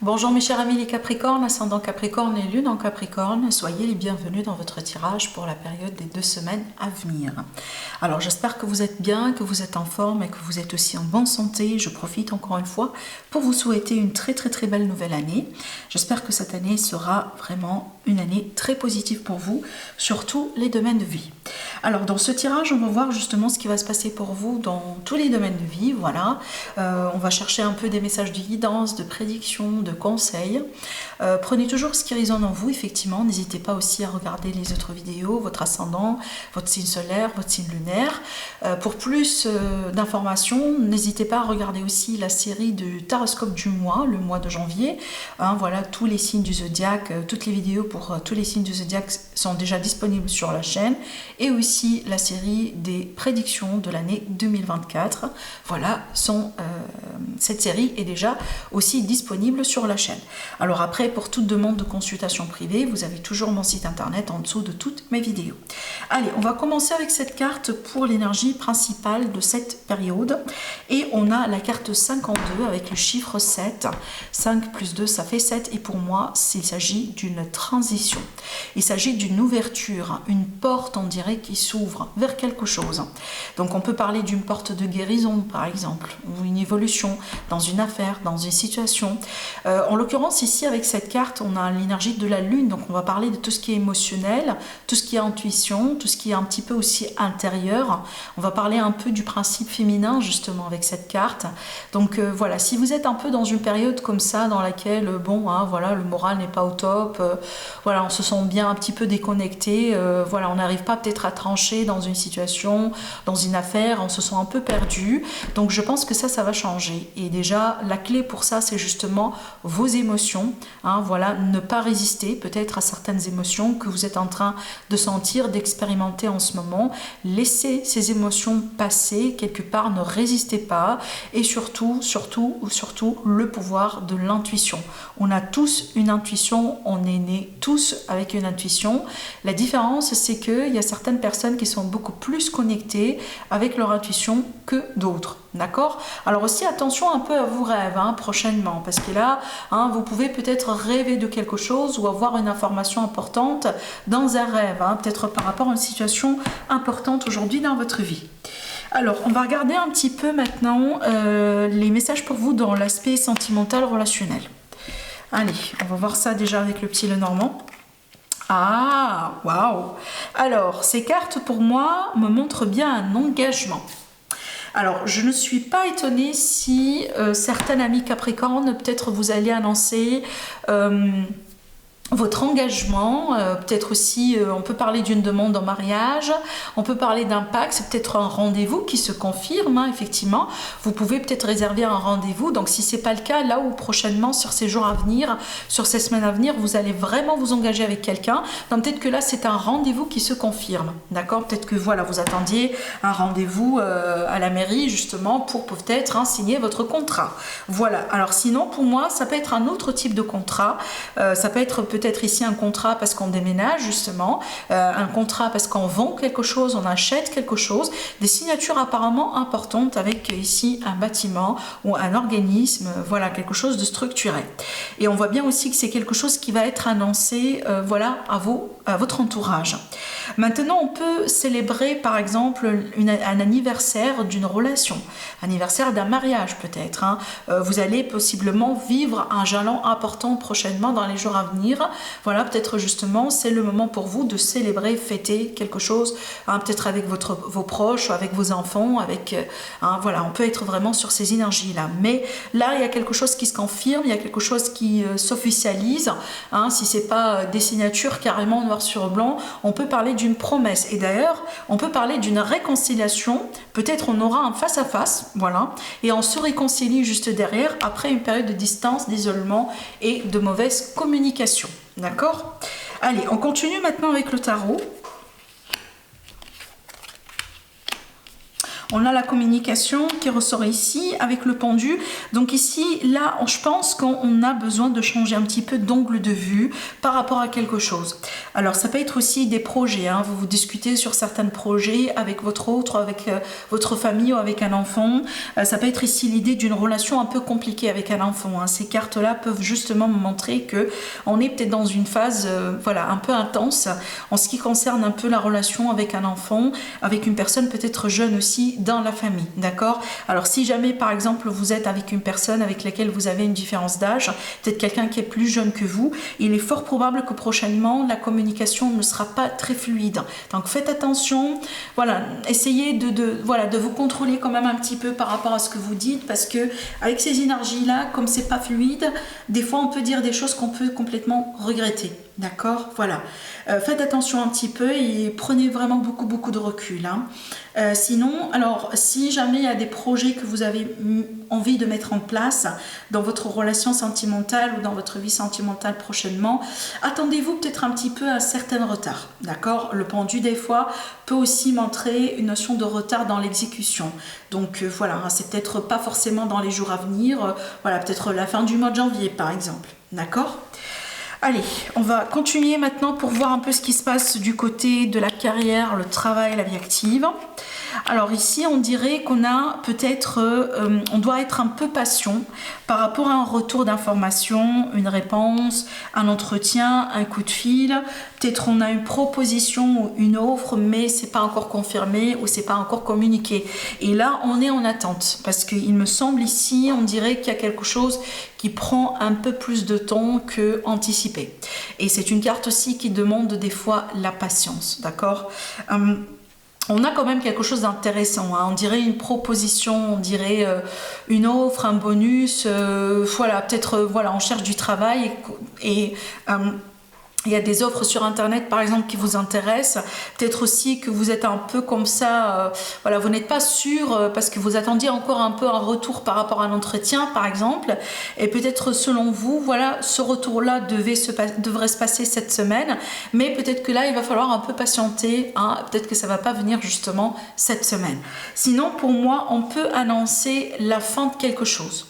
Bonjour mes chers amis les Capricornes, ascendant Capricorne et lune en Capricorne, soyez les bienvenus dans votre tirage pour la période des 2 semaines à venir. Alors j'espère que vous êtes bien, que vous êtes en forme et que vous êtes aussi en bonne santé. Je profite encore une fois pour vous souhaiter une très belle nouvelle année. J'espère que cette année sera vraiment une année très positive pour vous, sur tous les domaines de vie. Alors dans ce tirage, on va voir justement ce qui va se passer pour vous dans tous les domaines de vie. Voilà, on va chercher un peu des messages de guidance, de prédiction, de conseils. Prenez toujours ce qui résonne en vous, effectivement. N'hésitez pas aussi à regarder les autres vidéos, votre ascendant, votre signe solaire, votre signe lunaire. Pour plus d'informations, n'hésitez pas à regarder aussi la série du Taroscope du mois, le mois de janvier. Voilà, tous les signes du zodiaque, toutes les vidéos pour tous les signes du zodiaque sont déjà disponibles sur la chaîne. Et aussi la série des prédictions de l'année 2024. Voilà, cette série est déjà aussi disponible sur la chaîne. Alors après, pour toute demande de consultation privée, vous avez toujours mon site internet en dessous de toutes mes vidéos. Allez, on va commencer avec cette carte pour l'énergie principale de cette période. Et on a la carte 52 avec le chiffre 7. 5 plus 2, ça fait 7. Et pour moi, il s'agit d'une transition. Il s'agit d'une ouverture, une porte, on dirait, qui s'ouvre vers quelque chose. Donc on peut parler d'une porte de guérison, par exemple, ou une évolution dans une affaire, dans une situation. En l'occurrence, ici, avec cette carte, on a l'énergie de la lune, donc on va parler de tout ce qui est émotionnel, tout ce qui est intuition, tout ce qui est un petit peu aussi intérieur. On va parler un peu du principe féminin, justement, avec cette carte. Donc voilà, si vous êtes un peu dans une période comme ça, dans laquelle, voilà, le moral n'est pas au top, voilà, on se sent bien un petit peu déconnecté, voilà, on n'arrive pas peut-être à trancher dans une situation, dans une affaire, on se sent un peu perdu. Donc je pense que ça va changer. Et déjà, la clé pour ça, c'est justement vos émotions. Voilà, ne pas résister peut-être à certaines émotions que vous êtes en train de sentir, d'expérimenter en ce moment. Laissez ces émotions passer quelque part, ne résistez pas. Et surtout, le pouvoir de l'intuition. On a tous une intuition, on est nés tous avec une intuition. La différence, c'est qu'il y a certaines personnes qui sont beaucoup plus connectées avec leur intuition que d'autres. D'accord? Alors aussi attention un peu à vos rêves prochainement, parce que là, vous pouvez peut-être rêver de quelque chose ou avoir une information importante dans un rêve, peut-être par rapport à une situation importante aujourd'hui dans votre vie. Alors, on va regarder un petit peu maintenant les messages pour vous dans l'aspect sentimental relationnel. Allez, on va voir ça déjà avec le petit Lenormand. Ah, waouh! Alors, ces cartes pour moi me montrent bien un engagement. Alors, je ne suis pas étonnée si certains amis Capricorne, peut-être vous allez annoncer votre engagement, peut-être aussi, on peut parler d'une demande en mariage, on peut parler d'un pacte, c'est peut-être un rendez-vous qui se confirme, effectivement. Vous pouvez peut-être réserver un rendez-vous, donc si ce n'est pas le cas, là où prochainement, sur ces jours à venir, sur ces semaines à venir, vous allez vraiment vous engager avec quelqu'un, donc peut-être que là, c'est un rendez-vous qui se confirme, d'accord? Peut-être que voilà, vous attendiez un rendez-vous à la mairie, justement, pour peut-être signer votre contrat. Voilà, alors sinon, pour moi, ça peut être un autre type de contrat, ça peut être peut-être ici un contrat parce qu'on déménage justement, un contrat parce qu'on vend quelque chose, on achète quelque chose, des signatures apparemment importantes avec ici un bâtiment ou un organisme, voilà, quelque chose de structuré. Et on voit bien aussi que c'est quelque chose qui va être annoncé voilà, à votre entourage. Maintenant, on peut célébrer par exemple un anniversaire d'une relation, anniversaire d'un mariage peut-être. Vous allez possiblement vivre un jalon important prochainement dans les jours à venir. Voilà, peut-être justement, c'est le moment pour vous de célébrer, fêter quelque chose, peut-être avec vos proches, avec vos enfants, voilà, on peut être vraiment sur ces énergies-là. Mais là, il y a quelque chose qui se confirme, il y a quelque chose qui s'officialise. Si ce n'est pas des signatures carrément noir sur blanc, on peut parler d'une promesse. Et d'ailleurs, on peut parler d'une réconciliation. Peut-être on aura un face-à-face, voilà, et on se réconcilie juste derrière, après une période de distance, d'isolement et de mauvaise communication. D'accord? Allez, on continue maintenant avec le tarot. On a la communication qui ressort ici avec le pendu. Donc ici, là, je pense qu'on a besoin de changer un petit peu d'angle de vue par rapport à quelque chose. Alors, ça peut être aussi des projets. Hein. Vous discutez sur certains projets avec votre autre, avec votre famille ou avec un enfant. Ça peut être ici l'idée d'une relation un peu compliquée avec un enfant. Hein. Ces cartes-là peuvent justement me montrer que on est peut-être dans une phase voilà, un peu intense en ce qui concerne un peu la relation avec un enfant, avec une personne peut-être jeune aussi dans la famille, d'accord? Alors si jamais par exemple vous êtes avec une personne avec laquelle vous avez une différence d'âge, peut-être quelqu'un qui est plus jeune que vous, il est fort probable que prochainement la communication ne sera pas très fluide. Donc faites attention, voilà, essayez de vous contrôler quand même un petit peu par rapport à ce que vous dites, parce que avec ces énergies-là, comme c'est pas fluide, des fois on peut dire des choses qu'on peut complètement regretter. D'accord, voilà. Faites attention un petit peu et prenez vraiment beaucoup de recul. Hein. Sinon, alors, si jamais il y a des projets que vous avez envie de mettre en place dans votre relation sentimentale ou dans votre vie sentimentale prochainement, attendez-vous peut-être un petit peu à un certain retard. D'accord, le pendu, des fois, peut aussi montrer une notion de retard dans l'exécution. Donc, voilà, hein, c'est peut-être pas forcément dans les jours à venir. Voilà, peut-être la fin du mois de janvier, par exemple. D'accord ? Allez, on va continuer maintenant pour voir un peu ce qui se passe du côté de la carrière, le travail, la vie active. Alors ici, on dirait qu'on a peut-être, on doit être un peu patient par rapport à un retour d'information, une réponse, un entretien, un coup de fil. Peut-être on a une proposition ou une offre, mais c'est pas encore confirmé ou c'est pas encore communiqué. Et là, on est en attente parce qu'il me semble ici, on dirait qu'il y a quelque chose qui prend un peu plus de temps que anticipé. Et c'est une carte aussi qui demande des fois la patience, d'accord ? On a quand même quelque chose d'intéressant, hein. On dirait une proposition, on dirait une offre, un bonus, voilà, peut-être voilà, on cherche du travail et il y a des offres sur internet par exemple qui vous intéressent, peut-être aussi que vous êtes un peu comme ça, voilà, vous n'êtes pas sûr parce que vous attendiez encore un peu un retour par rapport à un entretien par exemple, et peut-être selon vous, voilà, ce retour-là devrait se passer cette semaine, mais peut-être que là il va falloir un peu patienter, hein, peut-être que ça va pas venir justement cette semaine. Sinon pour moi, on peut annoncer la fin de quelque chose.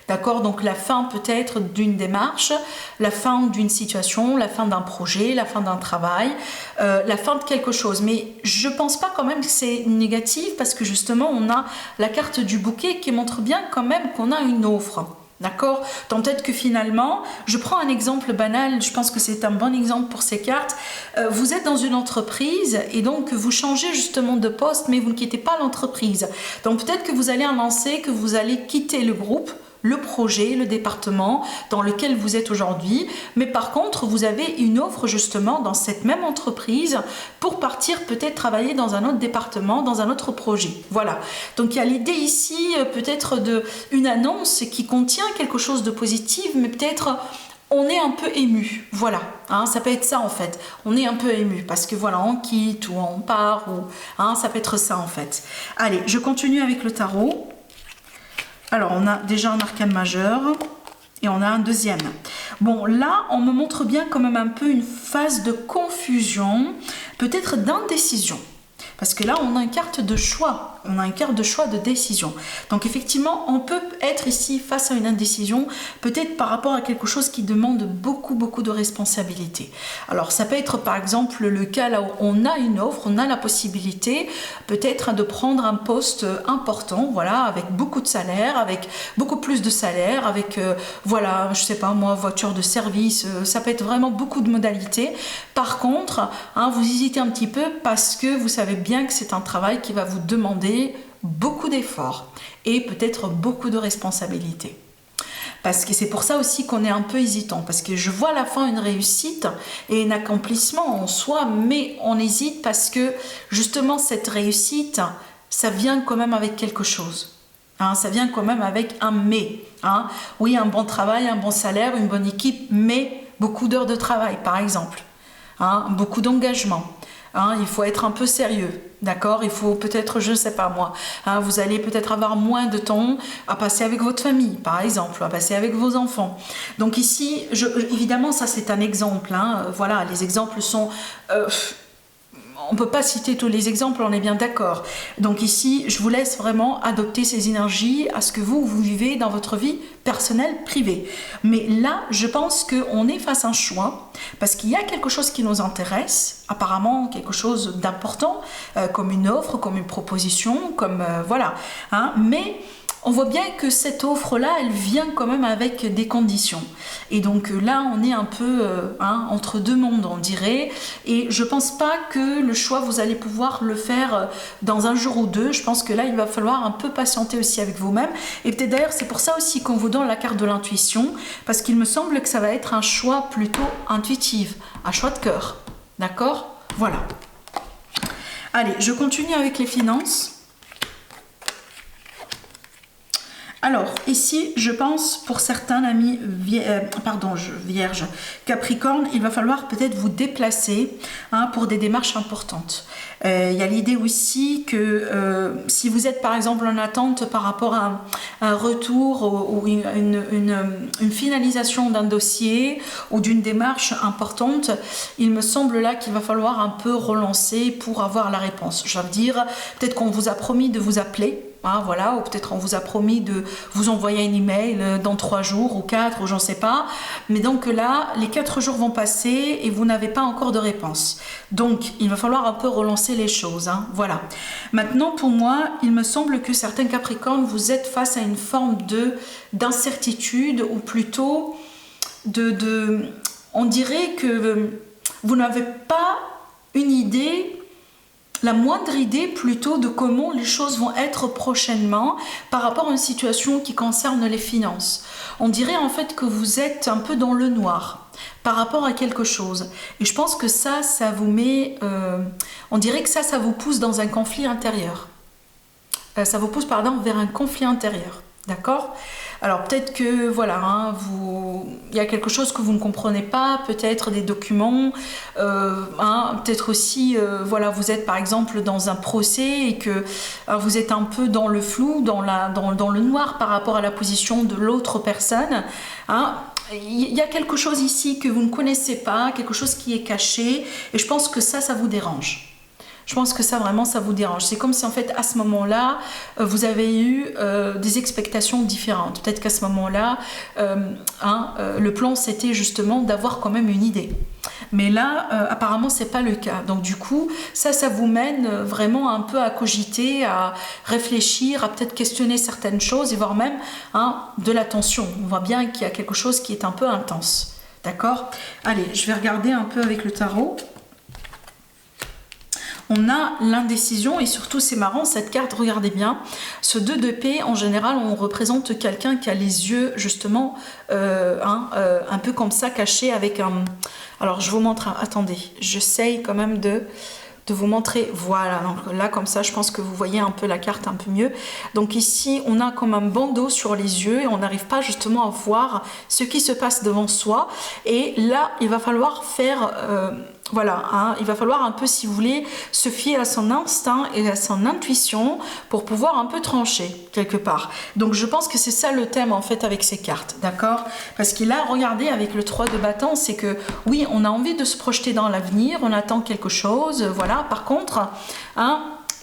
D'accord, donc la fin peut-être d'une démarche, la fin d'une situation, la fin d'un projet, la fin d'un travail, la fin de quelque chose. Mais je pense pas quand même que c'est négatif parce que justement on a la carte du bouquet qui montre bien quand même qu'on a une offre. D'accord, donc peut-être que finalement, je prends un exemple banal, je pense que c'est un bon exemple pour ces cartes. Vous êtes dans une entreprise et donc vous changez justement de poste, mais vous ne quittez pas l'entreprise. Donc peut-être que vous allez annoncer que vous allez quitter le groupe, le projet, le département dans lequel vous êtes aujourd'hui, mais par contre vous avez une offre justement dans cette même entreprise pour partir peut-être travailler dans un autre département, dans un autre projet. Voilà, donc il y a l'idée ici peut-être d'une annonce qui contient quelque chose de positif, mais peut-être on est un peu ému, voilà, hein, ça peut être ça en fait, on est un peu ému parce que voilà, on quitte ou on part, ou hein, ça peut être ça en fait. Allez, je continue avec le tarot. Alors, on a déjà un arcane majeur et on a un deuxième. Bon, là, on me montre bien quand même un peu une phase de confusion, peut-être d'indécision. Parce que là, on a une carte de choix, on a une carte de choix de décision. Donc effectivement, on peut être ici face à une indécision, peut-être par rapport à quelque chose qui demande beaucoup de responsabilité. Alors ça peut être par exemple le cas là où on a une offre, on a la possibilité peut-être de prendre un poste important, voilà, avec beaucoup de salaire, avec beaucoup plus de salaire, avec voilà, je sais pas moi, voiture de service, ça peut être vraiment beaucoup de modalités. Par contre, hein, vous hésitez un petit peu parce que vous savez bien que c'est un travail qui va vous demander beaucoup d'efforts et peut-être beaucoup de responsabilités. Parce que c'est pour ça aussi qu'on est un peu hésitant, parce que je vois à la fin une réussite et un accomplissement en soi, mais on hésite parce que justement cette réussite, ça vient quand même avec quelque chose. Hein, ça vient quand même avec un mais. Hein. Oui, un bon travail, un bon salaire, une bonne équipe, mais beaucoup d'heures de travail par exemple. Hein, beaucoup d'engagement. Hein, il faut être un peu sérieux, d'accord? Il faut peut-être, je ne sais pas moi, hein, vous allez peut-être avoir moins de temps à passer avec votre famille, par exemple, à passer avec vos enfants. Donc ici, évidemment, ça c'est un exemple. Hein, voilà, les exemples sont... on ne peut pas citer tous les exemples, on est bien d'accord. Donc ici, je vous laisse vraiment adopter ces énergies à ce que vous vivez dans votre vie personnelle, privée. Mais là, je pense qu'on est face à un choix, parce qu'il y a quelque chose qui nous intéresse, apparemment quelque chose d'important, comme une offre, comme une proposition, comme voilà. Hein, mais on voit bien que cette offre-là, elle vient quand même avec des conditions. Et donc là, on est un peu entre deux mondes, on dirait. Et je pense pas que le choix, vous allez pouvoir le faire dans un jour ou deux. Je pense que là, il va falloir un peu patienter aussi avec vous-même. Et peut-être d'ailleurs, c'est pour ça aussi qu'on vous donne la carte de l'intuition, parce qu'il me semble que ça va être un choix plutôt intuitif, un choix de cœur. D'accord? Voilà. Allez, je continue avec les finances. Alors, ici, je pense, pour certains amis vierges, Capricorne, il va falloir peut-être vous déplacer pour des démarches importantes. Il y a l'idée aussi que si vous êtes par exemple en attente par rapport à un retour ou une finalisation d'un dossier ou d'une démarche importante, il me semble là qu'il va falloir un peu relancer pour avoir la réponse. Je veux dire, peut-être qu'on vous a promis de vous appeler. Voilà, ou peut-être on vous a promis de vous envoyer un email dans 3 jours ou 4 ou j'en sais pas. Mais donc là, les 4 jours vont passer et vous n'avez pas encore de réponse. Donc, il va falloir un peu relancer les choses. Voilà. Maintenant, pour moi, il me semble que certains Capricornes, vous êtes face à une forme d'incertitude ou plutôt on dirait que vous n'avez pas une idée, la moindre idée plutôt de comment les choses vont être prochainement par rapport à une situation qui concerne les finances. On dirait en fait que vous êtes un peu dans le noir par rapport à quelque chose. Et je pense que ça vous met... on dirait que ça vous pousse dans un conflit intérieur. Ça vous pousse, vers un conflit intérieur. D'accord ? Alors peut-être que voilà, il y a quelque chose que vous ne comprenez pas, peut-être des documents, peut-être aussi, vous êtes par exemple dans un procès et que vous êtes un peu dans le flou, dans le noir par rapport à la position de l'autre personne. Il y a quelque chose ici que vous ne connaissez pas, quelque chose qui est caché, et je pense que ça vous dérange. Je pense que ça vraiment ça vous dérange. C'est comme si en fait à ce moment-là vous avez eu des expectations différentes. Peut-être qu'à ce moment-là le plan c'était justement d'avoir quand même une idée. Mais là apparemment c'est pas le cas. Donc du coup ça vous mène vraiment un peu à cogiter, à réfléchir, à peut-être questionner certaines choses et voire même de la tension. On voit bien qu'il y a quelque chose qui est un peu intense. D'accord ? Allez, je vais regarder un peu avec le tarot. On a l'indécision et surtout c'est marrant cette carte, regardez bien, ce 2 d'épée en général on représente quelqu'un qui a les yeux justement un peu comme ça cachés avec un... Alors je vous montre, attendez, j'essaye quand même de vous montrer, voilà, donc là comme ça je pense que vous voyez un peu la carte un peu mieux. Donc ici on a comme un bandeau sur les yeux et on n'arrive pas justement à voir ce qui se passe devant soi et là il va falloir faire... il va falloir un peu, si vous voulez, se fier à son instinct et à son intuition pour pouvoir un peu trancher quelque part. Donc je pense que c'est ça le thème en fait avec ces cartes, d'accord ? Parce qu'il a regardé avec le 3 de bâton, c'est que oui, on a envie de se projeter dans l'avenir, on attend quelque chose, voilà. Par contre,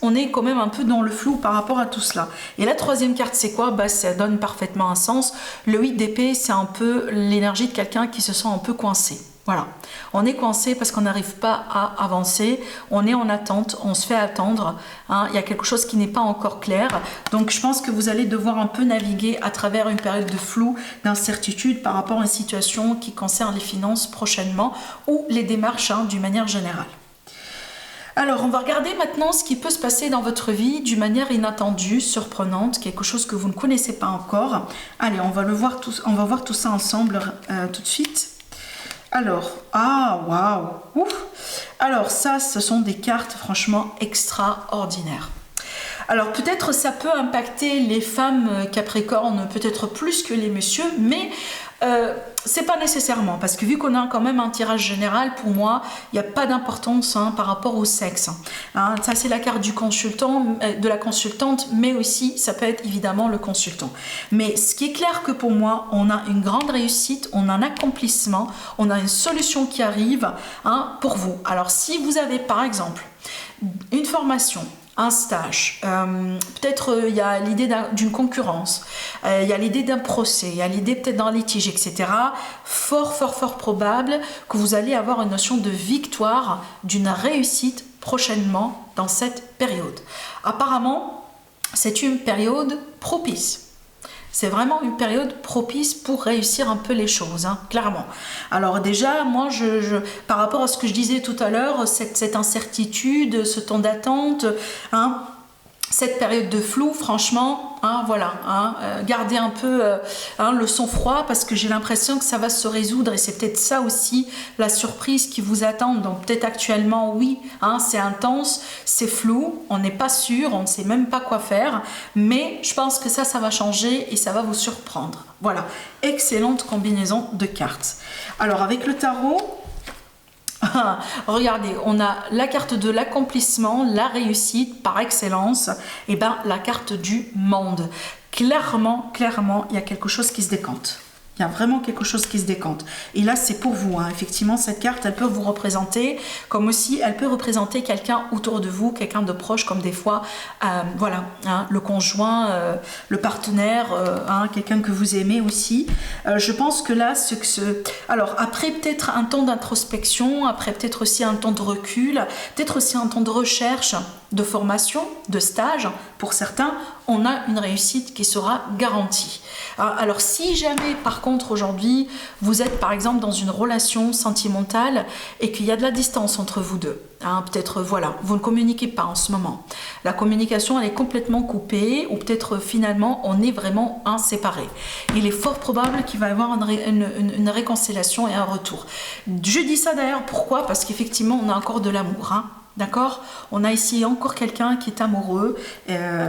on est quand même un peu dans le flou par rapport à tout cela. Et la 3e carte, c'est quoi ? Ça donne parfaitement un sens. Le 8 d'épée, c'est un peu l'énergie de quelqu'un qui se sent un peu coincé. Voilà, on est coincé parce qu'on n'arrive pas à avancer, on est en attente, on se fait attendre, il y a quelque chose qui n'est pas encore clair. Donc je pense que vous allez devoir un peu naviguer à travers une période de flou, d'incertitude par rapport à une situation qui concerne les finances prochainement ou les démarches d'une manière générale. Alors, on va regarder maintenant ce qui peut se passer dans votre vie d'une manière inattendue, surprenante, quelque chose que vous ne connaissez pas encore. Allez, on va voir tout ça ensemble tout de suite. Alors, waouh! Alors ça, ce sont des cartes franchement extraordinaires. Alors peut-être ça peut impacter les femmes Capricorne, peut-être plus que les messieurs, mais C'est pas nécessairement, parce que vu qu'on a quand même un tirage général, pour moi, il n'y a pas d'importance par rapport au sexe. Ça, c'est la carte du consultant, de la consultante, mais aussi, ça peut être évidemment le consultant. Mais ce qui est clair que pour moi, on a une grande réussite, on a un accomplissement, on a une solution qui arrive pour vous. Alors, si vous avez, par exemple, une formation, un stage, peut-être il y a l'idée d'une concurrence, il y a l'idée d'un procès, il y a l'idée peut-être d'un litige, etc. Fort probable que vous allez avoir une notion de victoire, d'une réussite prochainement dans cette période. Apparemment, c'est une période propice. C'est vraiment une période propice pour réussir un peu les choses, clairement. Alors déjà, moi, par rapport à ce que je disais tout à l'heure, cette incertitude, ce temps d'attente, cette période de flou, franchement, gardez un peu le sang-froid, parce que j'ai l'impression que ça va se résoudre, et c'est peut-être ça aussi la surprise qui vous attend. Donc peut-être actuellement, oui, c'est intense, c'est flou, on n'est pas sûr, on ne sait même pas quoi faire, mais je pense que ça va changer et ça va vous surprendre. Voilà, excellente combinaison de cartes. Alors avec le tarot, regardez, on a la carte de l'accomplissement, la réussite par excellence, et la carte du monde. Clairement, il y a quelque chose qui se décante. Il y a vraiment quelque chose qui se décante. Et là, c'est pour vous. Effectivement, cette carte, elle peut vous représenter, comme aussi, elle peut représenter quelqu'un autour de vous, quelqu'un de proche, comme des fois, le conjoint, le partenaire, quelqu'un que vous aimez aussi. Je pense que là, alors, après peut-être un temps d'introspection, après peut-être aussi un temps de recul, peut-être aussi un temps de recherche, de formation, de stage, pour certains, on a une réussite qui sera garantie. Alors si jamais par contre aujourd'hui vous êtes par exemple dans une relation sentimentale et qu'il y a de la distance entre vous deux, peut-être vous ne communiquez pas en ce moment, la communication elle est complètement coupée, ou peut-être finalement on est vraiment séparés, il est fort probable qu'il va y avoir une réconciliation et un retour. Je dis ça d'ailleurs pourquoi, parce qu'effectivement on a encore de l'amour, d'accord, on a ici encore quelqu'un qui est amoureux,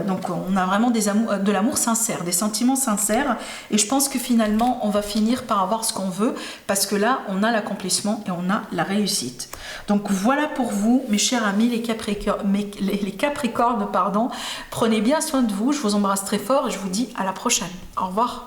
donc on a vraiment de l'amour sincère, des sentiments sincères, et je pense que finalement on va finir par avoir ce qu'on veut, parce que là on a l'accomplissement et on a la réussite. Donc voilà pour vous mes chers amis les Capricornes, prenez bien soin de vous, je vous embrasse très fort et je vous dis à la prochaine. Au revoir.